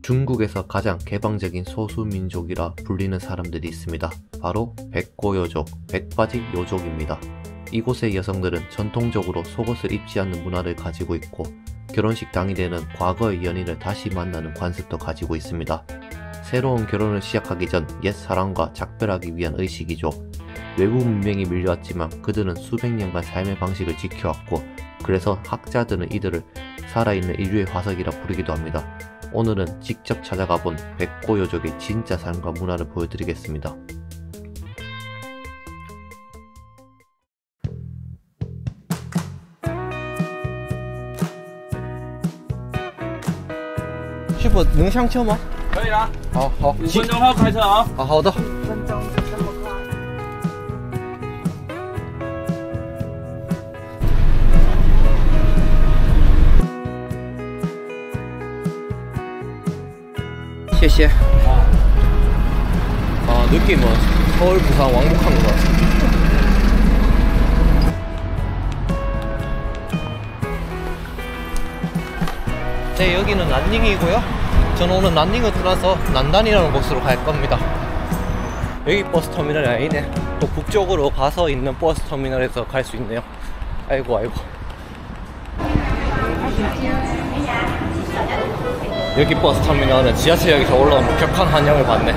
중국에서 가장 개방적인 소수민족이라 불리는 사람들이 있습니다. 바로 백고요족, 백바직요족입니다. 이곳의 여성들은 전통적으로 속옷을 입지 않는 문화를 가지고 있고 결혼식 당일에는 과거의 연인을 다시 만나는 관습도 가지고 있습니다. 새로운 결혼을 시작하기 전 옛 사랑과 작별하기 위한 의식이죠. 외부 문명이 밀려왔지만 그들은 수백 년간 삶의 방식을 지켜왔고 그래서 학자들은 이들을 살아있는 인류의 화석이라 부르기도 합니다. 오늘은 직접 찾아가본 백고요족의 진짜 삶과 문화를 보여드리겠습니다.师傅能上车吗？可以啊。好好5分钟后开车啊。好的。分钟这么快？谢谢。느낌은 서울, 부산 왕복한 것 같아. 네, 여기는 난닝이고요. 저는 오늘 난닝을 떠나서 난단이라는 곳으로 갈 겁니다. 여기 버스터미널이 아니네. 또 북쪽으로 가서 있는 버스터미널에서 갈 수 있네요. 아이고 아이고. 여기 버스터미널은 지하철역에서 올라온 격한 환영을 받네.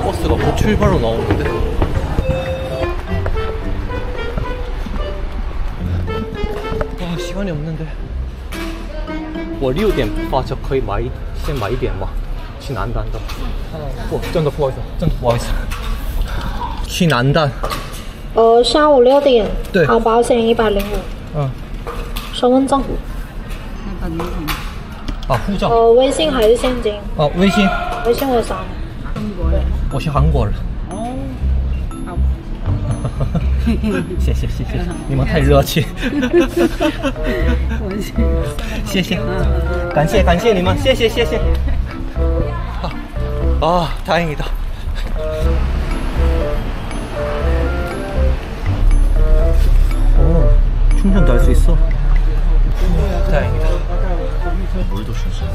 버스가 고출발로 나오는데. 시간이 없는데. 我6点发车可以先买一点吗？去南丹的。真的不好意思，真的不好意思。去南丹。下午6点。对。好，保险105。身份证。护照。微信还是现金？微信。微信我扫。我是韩国人。谢谢谢谢，你们太热情。谢谢，感谢感谢你们，谢谢谢谢。다행이다. 충전도 할 수 있어. 다행이다. 물도 쉴 수 있어.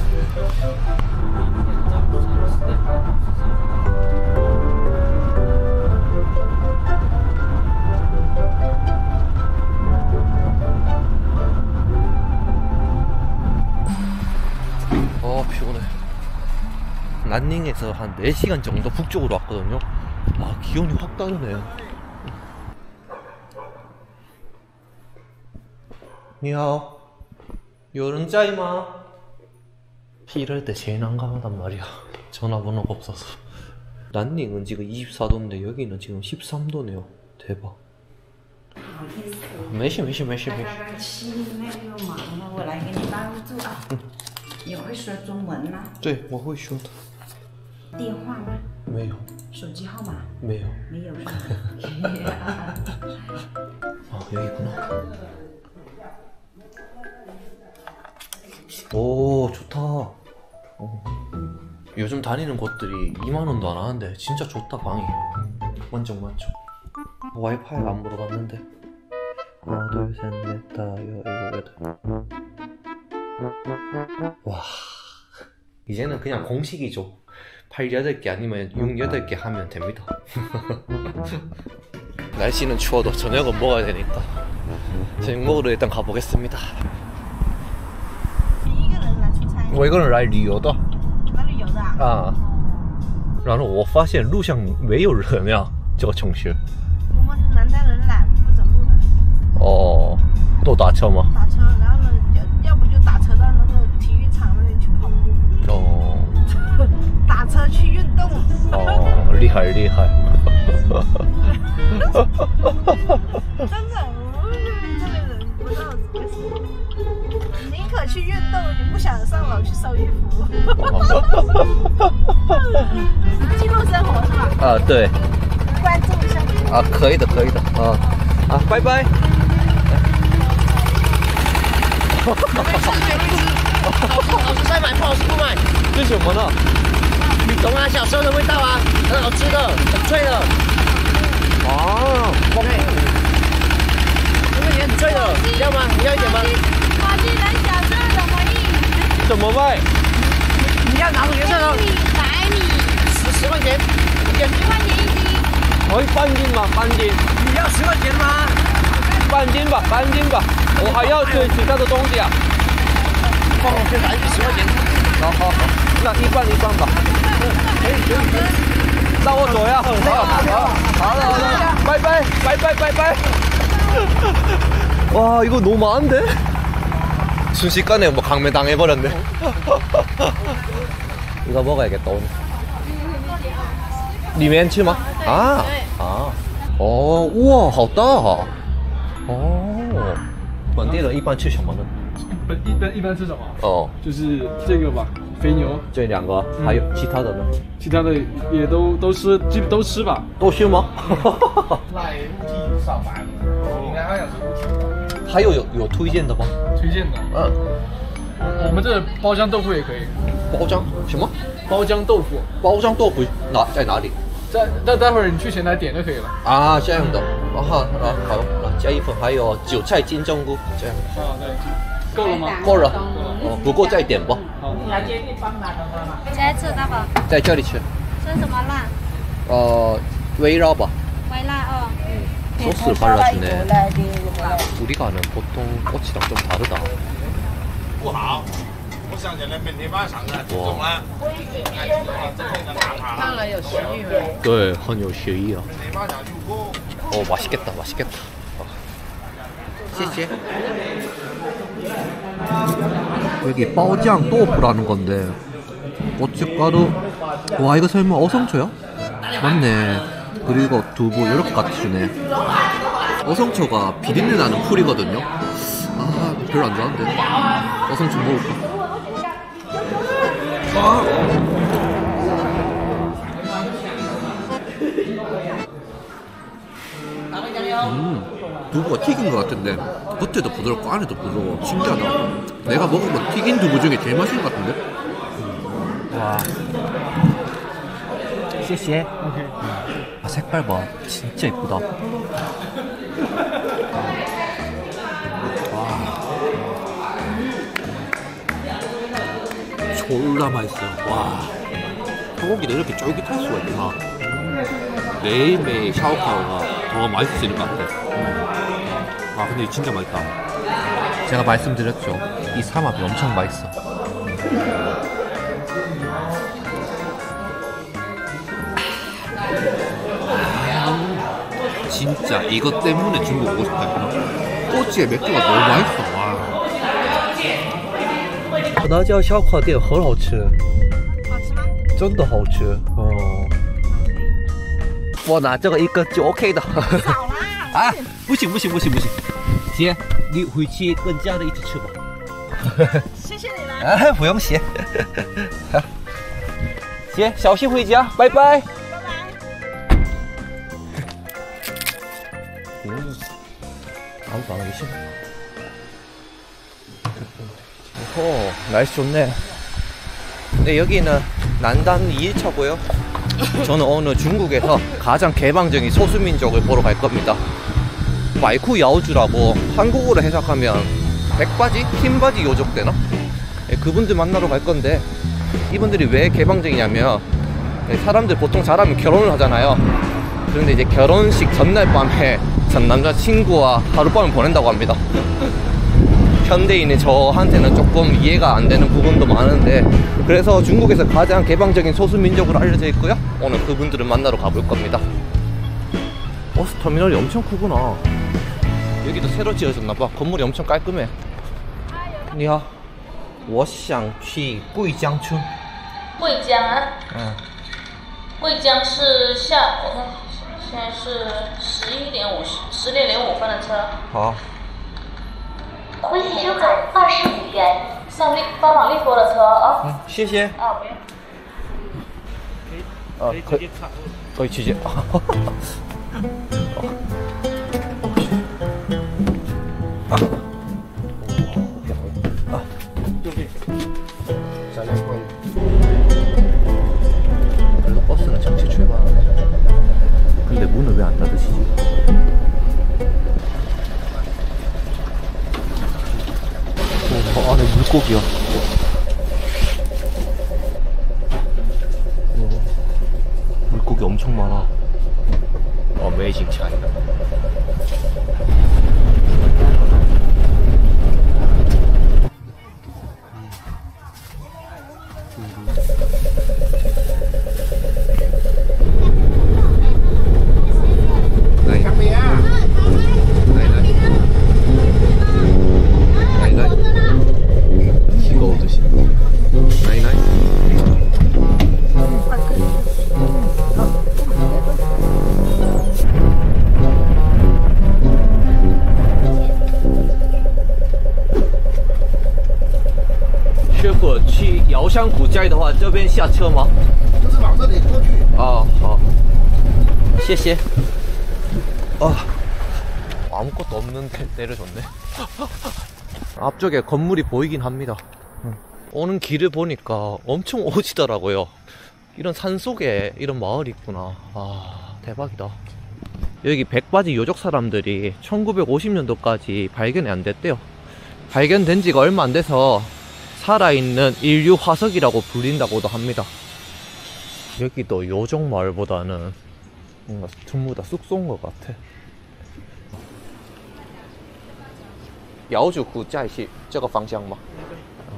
피곤해. 난닝에서 한 4시간 정도 북쪽으로 왔거든요. 기온이 확 다르네요. 你好，有人在吗？ 이럴 때 제일 난감하단 말이야. 전화번호가 없어서. 난닝은 지금 24도인데 여기는 지금 13도네요. 대박. 没事没事没事没事。我来给你帮助啊。你会说中文吗？对，我会说的。电话吗？没有。手机号码？没有。没有是吧？ 여기 있구나. 오, 좋다. 요즘 다니는 곳들이 2만원도 안 하는데 진짜 좋다. 방이 만족 만족. 와이파이 안 물어봤는데. 하나 둘 셋 넷 다섯 일곱 여덟. 와, 이제는 그냥 공식이죠. 8, 8개 아니면 6, 8개 하면 됩니다. 날씨는 추워도 저녁은 먹어야 되니까 저녁 먹으러 일단 가보겠습니다. 我一个人来旅游的。来旅游的啊？然后我发现路上没有人呀，这个城市。我们南丹人懒，不走路的。都打车吗？打车，然后呢，要不就打车到那个体育场那里去跑步。打车去运动。厉害厉害。真的，我们这个人不知道怎么说。宁可去运动，也不想上楼去收衣服。记录生活是吧？对。关注一下。可以的可以的。拜拜。不好吃再买，不好吃不买。这是什么呢？懂啊，小时候的味道啊，很好吃的，很脆的。对，这个也很脆。要吗？你要一点吗？花季人小时候怎么印？怎么卖？你要哪种颜色的100米？10块钱一斤。 10块钱1斤。可以半斤吗？半斤。你要10块钱的吗？半斤吧，半斤吧。我还要吃其他的东西啊。放我这来10块钱。好好好，那一半吧。可以。那我走呀。好了，拜拜。와 이거 너무 많은데? 순식간에 뭐 강매당해버렸네. 이거 먹어야겠다 오늘. 里面去吗？啊啊哦哇好大啊！哦，本地人一般吃什么呢？一般吃什么？哦，就是这个吧，肥牛。这两个，还有其他的呢？其他的也都吃，基本都吃吧。都吃吗？来乌鸡烧饭，应该好像是乌鸡。还有推荐的吗？推荐的。嗯，我们这包浆豆腐也可以。包浆什么？包浆豆腐。包浆豆腐在哪里？待会儿你去前台点就可以了。啊，这样的。啊好，加一份，还有韭菜金针菇这样。啊，对，够了吗？够了。哦，不够再点吧。好。下一次大宝在这里吃。吃什么辣？围绕吧。微辣哦。 소스를 발라주네. 우리가 아는 보통 꼬치랑 좀 다르다. 不好，我想起来本地马上的这种啊，这边的大扒，看了有食欲吗？对，很有学艺啊. 本地马上就过。 맛있겠다. 谢谢. 여기 빠오장 또프라는 건데 고춧가루. 와 이거 설마 어성초야? 맞네. 그리고 두부 이렇게 같이 주네. 어성초가 비린내 나는 풀이거든요. 아 별로 안 좋아하는데. 어성초 먹을까? 두부가 튀긴 것 같은데 겉에도 부드럽고 안에도 부드러워. 신기하다. 내가 먹어본 튀긴 두부 중에 제일 맛있는 것 같은데. 와. 谢谢. 아, 색깔 봐. 진짜 예쁘다. 와. 졸라 맛있어요. 와. 소고기도 이렇게 쫄깃할 수가 있구나. 매일매일 샤오카오가 더 맛있을 것 같아. 아, 근데 진짜 맛있다. 제가 말씀드렸죠. 이 삼합이 엄청 맛있어. 진짜 이것 때문에 중국 오고 싶다구나. 꼬치에 맥주가 너무 맛있어. 와. 那家烧烤店很好吃。好吃吗？真的好吃。哦。我拿这个一个就 OK 的。少啦。啊，不行。姐，你回去跟家人一起吃吧。谢谢你啦。啊，不用谢。好，姐，小心回家，拜拜。 아무도 안 계시네. 오, 날씨 좋네. 네, 여기는 난단 2일차고요. 저는 오늘 중국에서 가장 개방적인 소수민족을 보러 갈 겁니다. 마이쿠 야오주라고 한국어로 해석하면 백바지? 흰바지 요족 되나? 네, 그분들 만나러 갈 건데 이분들이 왜 개방적이냐면 네, 사람들 보통 잘하면 결혼을 하잖아요. 그런데 이제 결혼식 전날 밤에 전 남자친구와 하룻밤을 보낸다고 합니다. 현대인의 저한테는 조금 이해가 안 되는 부분도 많은데 그래서 중국에서 가장 개방적인 소수민족으로 알려져 있고요. 오늘 그분들을 만나러 가볼 겁니다. 버스터미널이 엄청 크구나. 여기도 새로 지어졌나봐. 건물이 엄청 깔끔해. 你好，我想去贵江村。贵江啊？嗯。贵江是我看现在是10点05分的车。好。回程车卡25元，帮忙立波的车啊。嗯，谢谢。啊，不用。可以去接。그래도 버스는 정시 출발하네. 근데 문을 왜 안 닫으시지? 물고기요. 물고기 엄청 많아. 어메이징 차이나.师傅，去瑶山古寨的话，这边下车吗？就是往这里过去。아,谢谢. 아무것도 없는데 내려줬네. 앞쪽에 건물이 보이긴 합니다. 오는 길을 보니까 엄청 오지더라고요. 이런 산속에 이런 마을이 있구나. 아, 대박이다. 여기 백바지 요족 사람들이 1950년도까지 발견이 안 됐대요. 발견된 지가 얼마 안 돼서 살아있는 인류 화석이라고 불린다고도 합니다. 여기도 요족 마을보다는 뭔가 전부 다 쑥소인 것 같아. 瑶族古寨是这个方向吗？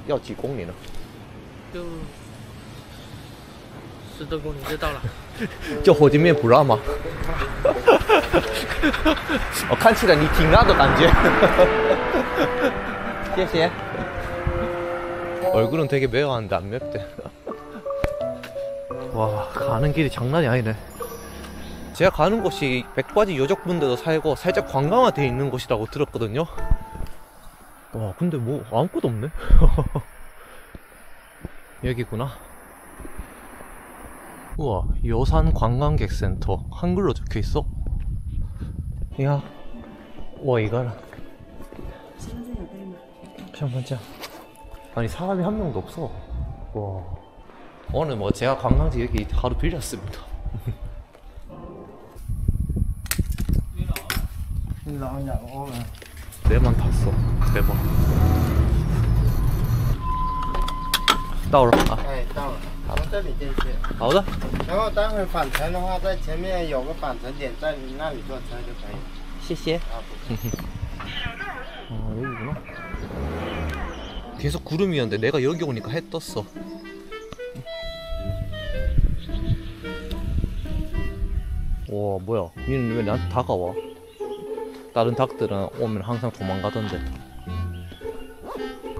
要几公里呢？就10多公里就到了。就火鸡面不辣吗？看起来你挺辣的感觉。谢谢。 얼굴은 되게 매워하는데 안 맵대. 와, 가는 길이 장난이 아니네. 제가 가는 곳이 백바지 요족분들도 살고 살짝 관광화되어 있는 곳이라고 들었거든요. 와, 근데 뭐 아무것도 없네. 여기구나. 우와, 여산 관광객센터 한글로 적혀있어. 야, 와, 이거라. 身份证 아니, 사람이 한 명도 없어. 와. 오늘 뭐 제가 관광지 여기 하루 빌렸습니다. 내만 탔어. 대박. 到了啊。哎，到了，从这里进去。好的。然后待会儿返程的话，在前面有个返程点，在那里坐车就可以了。谢谢。啊，不客气。 여기구나. 계속 구름이었는데 내가 여기 오니까 해 떴어. 와, 뭐야, 얘는 왜 나한테 다가와? 다른 닭들은 오면 항상 도망가던데.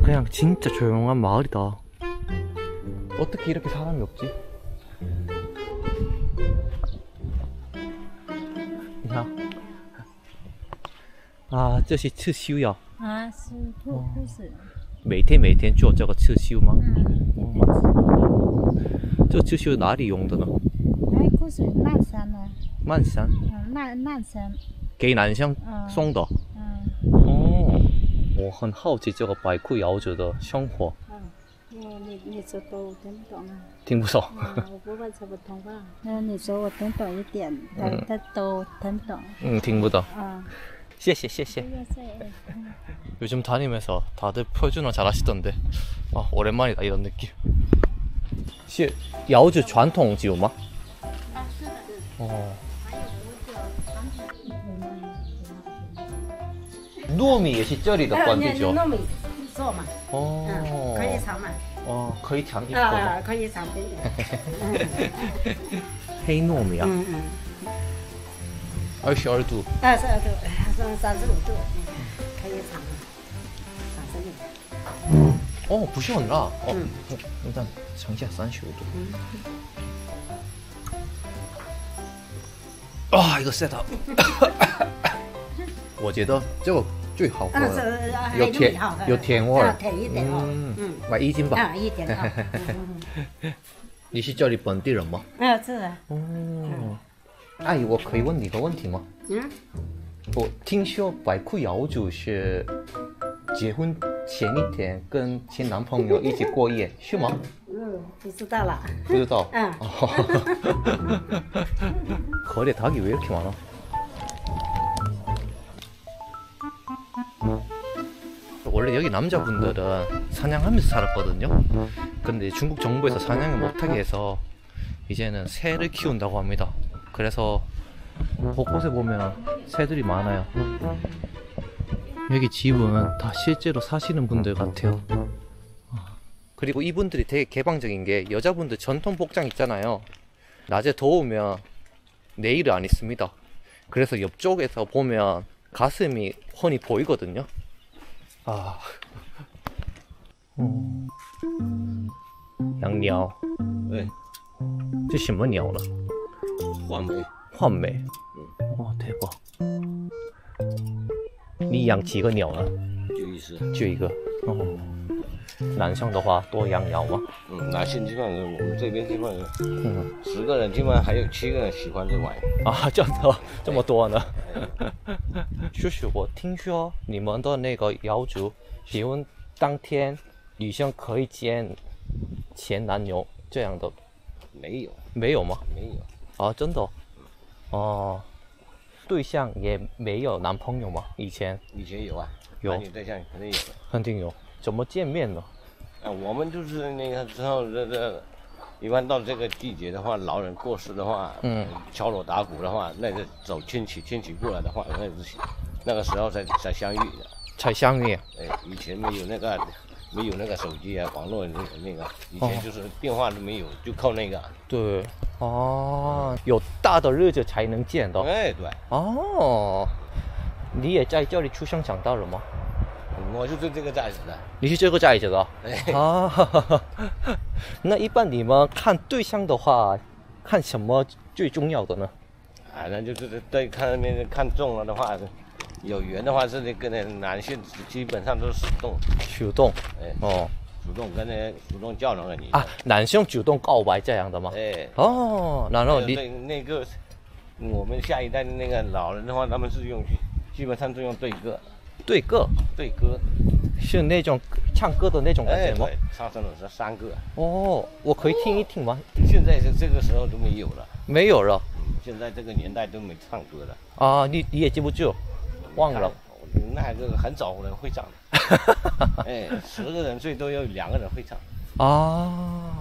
그냥 진짜 조용한 마을이다. 어떻게 이렇게 사람이 없지? 야. 아, 这是刺绣呀。啊，是护士。每天做这个刺绣吗？这刺绣哪里用的呢？哎，护士南山呢？漫山。南山。给南乡送的。哦，我很好奇这个百库瑶族的生活。你说都听不懂啊？听不懂。我不会说普通话。你说我听懂一点，他都听不懂。听不懂。 谢谢。 요즘 다니면서 다들 표준어 잘하시던데. 아, 오랜만이다 이런 느낌. 是瑶族传统酒吗？哦。糯米也是这里的本地酒。糯米做嘛。哦。可以炒嘛。哦，可以尝一口吗？可以尝一点。黑糯米啊。22度。22度，35度，可以尝。 哦，不是很辣哦。일단尝一下35度。啊，一个 set up。我觉得这个最好喝了，有甜味儿，甜一点哦。买1斤吧。啊，1点啊。你是这里本地人吗？是的。哦。阿姨，我可以问你个问题吗？我听说百库瑶族是结婚前一天跟前男朋友一起过夜，是吗？不知道了。不知道。거리에 닭이 왜 이렇게 많아? 원래 여기 남자분들은 사냥하면서 살았거든요. 근데 중국 정부에서 사냥을 못하게 해서 이제는 새를 키운다고 합니다. 그래서 곳곳에 보면 새들이 많아요. 여기 집은 다 실제로 사시는 분들 같아요. 그리고 이분들이 되게 개방적인 게 여자분들 전통 복장 있잖아요. 낮에 더우면 내일을 안 입습니다. 그래서 옆쪽에서 보면 가슴이 훤히 보이거든요. 아, 양鸟， 对，这什么鸟呢？换梅，换梅。哇，대박。你养几个鸟呢？就一只，就一个。哦。男生的话多养鸟吗？男性基本上我们这边基本上，10个人基本上还有7个人喜欢这玩意。啊，这样的这么多呢？叔叔，我听说你们的那个瑶族结婚当天，女生可以见前男友这样的？没有，没有吗？没有。啊，真的？哦，对象也没有男朋友吗？以前有啊，有男女对象肯定有，肯定有。怎么见面呢？我们就是那个之后一般到这个季节的话，老人过世的话，敲锣打鼓的话，那个走亲戚过来的话，那个时候才相遇的。才相遇？以前没有那个手机啊，网络那个，以前就是电话都没有，就靠那个。对，哦，有大的日子才能见到。哎，对。哦，你也在这里出生长大了吗？我就是这个寨子的。你是这个寨子的？啊，那一般你们看对象的话，看什么最重要的呢？那就是对看中了的话，有缘的话是那个男性基本上都是主动，主动叫那个你啊，男生主动告白这样的吗？哦，然后那个我们下一代那个老人的话，他们是基本上都用对歌。对歌是那种唱歌的那种感觉吗？对，唱这种是3个。哦，我可以听一听吗？现在这个时候都没有了，没有了。现在这个年代都没唱歌了。啊，你也记不住，忘了。那个很少人会唱的。10个人最多有2个人会唱。啊，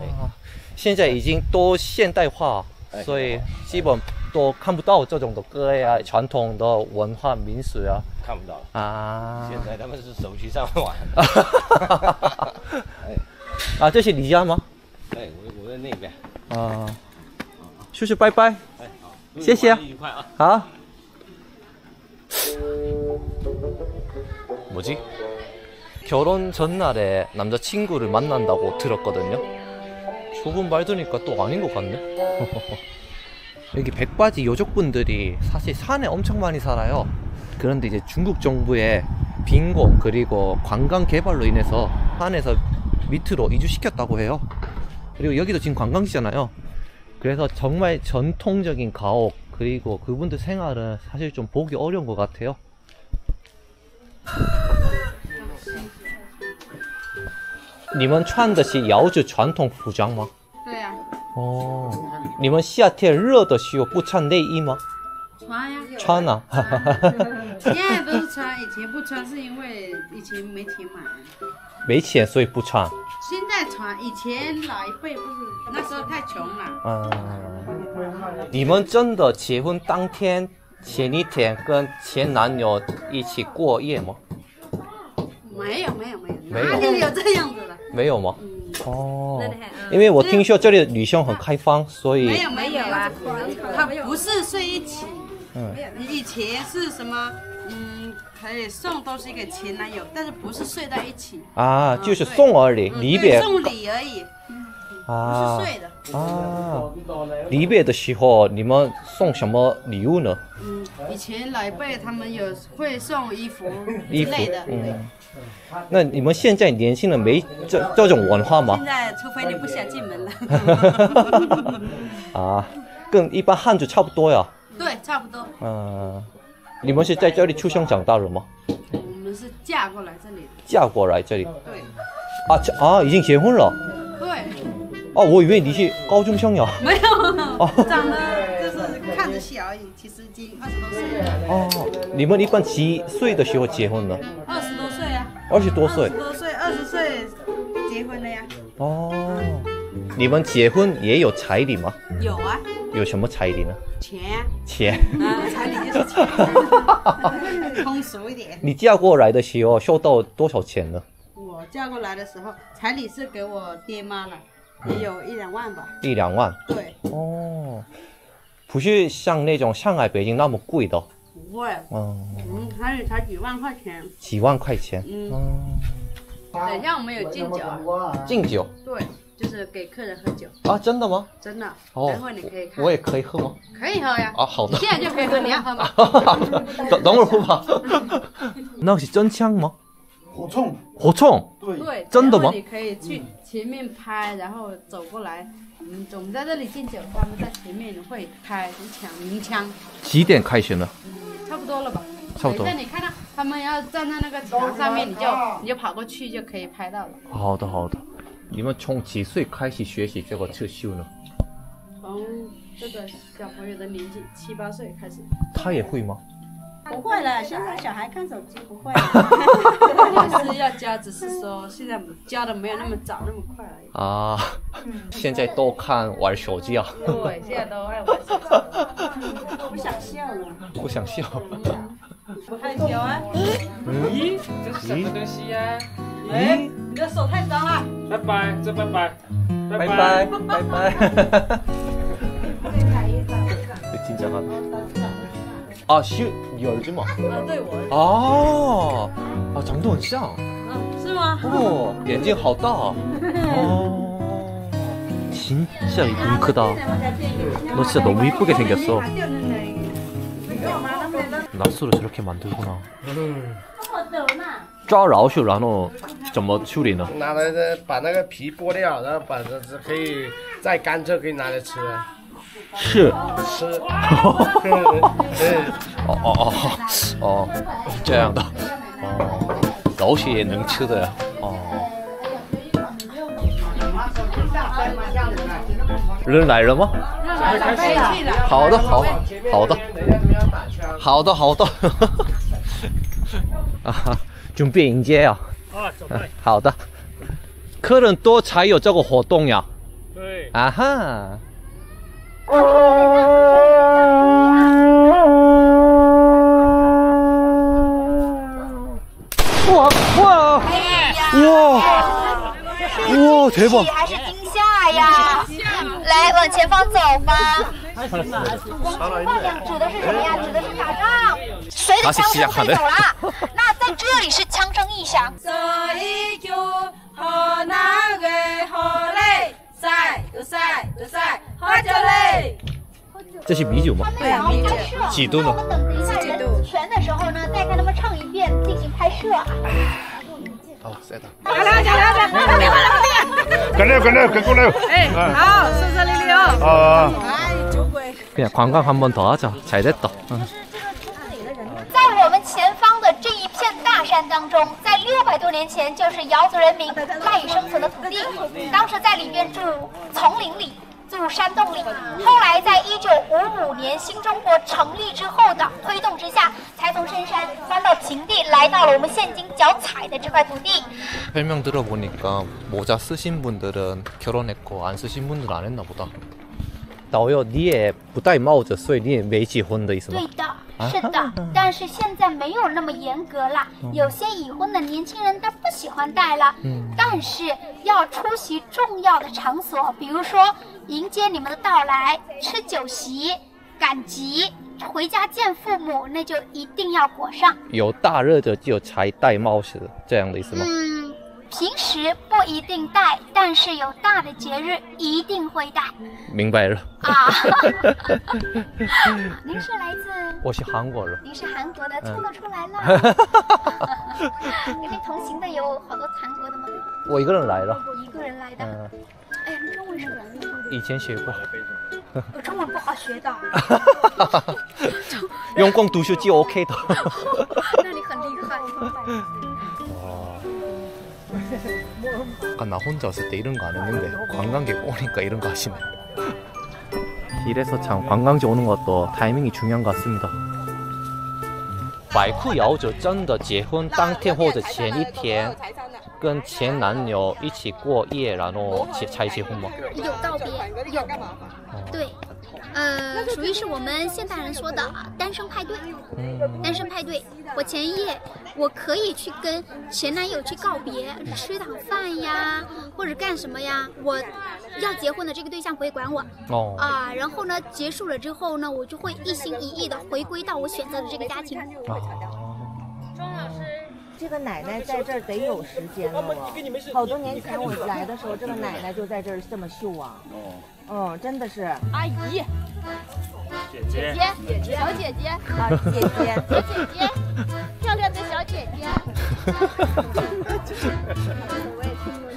现在已经都现代化，所以基本都看不到这种的歌呀，传统的文化民俗啊。看不到啊！现在他们是手机上玩。啊，这是你家吗？我在那边。啊，叔叔拜拜。谢谢。好。뭐지? 결혼 전날에 남자친구를 만난다고 들었거든요. 조금 말 들으니까 또 아닌 것 같네. 여기 백바지 요족분들이 사실 산에 엄청 많이 살아요. 그런데 이제 중국 정부의 빈곤 그리고 관광 개발로 인해서 산에서 밑으로 이주시켰다고 해요. 그리고 여기도 지금 관광지잖아요. 그래서 정말 전통적인 가옥 그리고 그분들 생활은 사실 좀 보기 어려운 것 같아요. 你们穿的是瑶族传统服装吗？对呀。哦，你们夏天热的时候不穿内衣吗？穿呀。穿啊。现在都是穿，以前不穿是因为以前没钱买。没钱所以不穿。现在穿，以前老一辈不是那时候太穷了。你们真的结婚当天前一天跟前男友一起过夜吗？没有，哪里有这样子的？没有吗？哦，因为我听说这里的女生很开放，所以没有啦，他不是睡一起。以前是什么？可以送东西给前男友，但是不是睡在一起啊，就是送而已，离别送礼而已，不是睡的啊。离别的时候你们送什么礼物呢？以前老一辈他们有会送衣服之类的。那你们现在年轻人没这种文化吗？现在除非你不想进门了。啊，跟一般汉族差不多呀。对，差不多。你们是在这里出生长大了吗？我们是嫁过来这里。嫁过来这里。对。已经结婚了。对。我以为你是高中生呀。没有，长得就是看着小而已，其实已经20多岁了。你们一般几岁的时候结婚呢？ 20多岁啊。20多岁。20多岁，20岁结婚了呀。哦，你们结婚也有彩礼吗？有啊。有什么彩礼呢？钱。钱。彩礼就是钱。通俗一点。你嫁过来的时候收到多少钱呢？我嫁过来的时候，彩礼是给我爹妈了，也有1、2万吧。1、2万。对。哦，不是像那种上海、北京那么贵的。不会。才几万块钱。几万块钱。等一下我们有敬酒。敬酒。对。就是给客人喝酒啊？真的吗？真的。哦，待会你可以看。我也可以喝吗？可以喝呀。啊，好的。现在就可以喝，你要喝吗？等会儿喝吧。那是真枪吗？火铳。火铳？对。真的吗？你可以去前面拍，然后走过来。我们在这里敬酒，他们在前面会开一枪鸣枪。几点开始呢？差不多了吧。差不多。等你看到他们要站在那个墙上面，你就跑过去就可以拍到了。好的，好的。你们从几岁开始学习这个刺绣呢？从这个小朋友的年纪7、8岁开始。他也会吗？不会了，现在小孩看手机不会。是要教，只是说现在教的没有那么早那么快而已。啊，现在都看玩手机啊。对，现在都爱玩手机。不想笑了。不想笑。不害羞啊？咦，这是什么东西呀？哎，你的手太脏了。拜拜，这拜拜，拜拜，拜拜。啊，是你儿子吗？啊，对我。哦，啊，长得很像。是吗？哦，眼睛好大。어, 진짜 눈 크다. 너 진짜 너무 이쁘게 생겼어. 낫수를 저렇게 만들구나. 抓老鼠然后怎么处理呢？拿来把那个皮剥掉，然后把这可以再干脆可以拿来吃。是。吃。哦，这样的。哦，老鼠也能吃的呀。哦。人来了吗？好的，好的。啊，准备迎接呀。好的。客人多才有这个活动呀。对。啊哈。哇！대박！还是惊吓呀！来，往前方走吧。指的是什么呀？指的是打仗。随着枪声飞走了。那在这里是枪声异响。这是米酒吗？对啊，米酒。几度呢？40度。全的时候呢，再看他们唱一遍，进行拍摄。好，再打。快来！哎，好，顺顺利利哦。哎，酒鬼。 그냥 관광 한 번 더 하자. 잘 됐다. 在我们前方的这一片大山当中，在600多年前就是瑶族人民赖以生存的土地。当时在里边住丛林里，住山洞里。后来在1955年新中国成立之后的推动之下，才从深山搬到平地，来到了我们现今脚踩的这块土地。 설명 들어보니까 모자 쓰신 분들은 결혼했고 안 쓰신 분들은 안 했나 보다. 导游，你也不戴帽子，所以你也没结婚的意思吗？对的，是的，但是现在没有那么严格了。有些已婚的年轻人他不喜欢戴了，但是要出席重要的场所，比如说迎接你们的到来、吃酒席、赶集、回家见父母，那就一定要裹上。有大热的就才戴帽子，这样的意思吗？平时不一定戴，但是有大的节日一定会戴。明白了。啊，您是来自？我是韩国人。您是韩国的，听得出来了。跟您同行的有好多韩国的吗？我一个人来了。一个人来的。哎呀，你中文是哪里？以前学过。我中文不好学的。用光读书就 OK 的。那你很厉害。 아까 나 혼자 왔을 때 이런 거 안 했는데 관광객 오니까 이런 거 하시네. 길에서 참 관광지 오는 것도 타이밍이 중요한 것 같습니다. 百库瑶者真的结婚当天或者前一天跟前男友一起过夜，然后才结婚吗？有告别，有，对，属于是我们现代人说的单身派对。单身派对，我前一夜我可以去跟前男友去告别，吃一趟饭呀，或者干什么呀，我要结婚的这个对象不会管我。然后呢，结束了之后呢，我就会一心一意的回归到我选择的这个家庭。钟老师，这个奶奶在这儿得有时间了好多年前我来的时候，这个奶奶就在这儿这么绣啊。真的是阿姨、姐姐、小姐姐啊，姐姐、小姐姐，漂亮的小姐姐。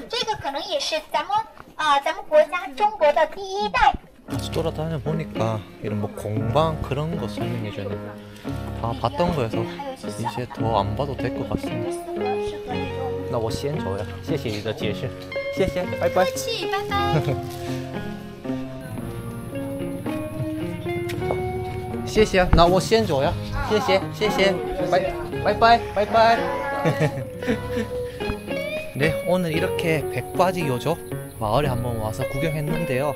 这个可能也是咱们国家中国的第一代。돌아다녀보니까 이런 뭐 공방 그런 거 설명해주네. 다 봤던 거여서 이제 더 안 봐도 될 것 같습니다. 那我先走了，谢谢你的解释，谢谢，拜拜。客气，拜拜。谢谢，那我先走呀，谢谢，谢谢，拜拜。네, 오늘 이렇게 백바지 요족 마을에 한번 와서 구경했는데요.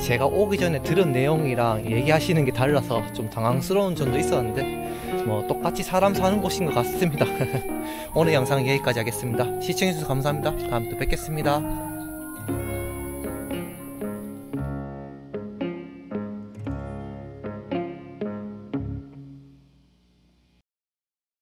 제가 오기 전에 들은 내용이랑 얘기하시는 게 달라서 좀 당황스러운 점도 있었는데 뭐 똑같이 사람 사는 곳인 것 같습니다. 오늘 영상은 여기까지 하겠습니다. 시청해주셔서 감사합니다. 다음에 또 뵙겠습니다.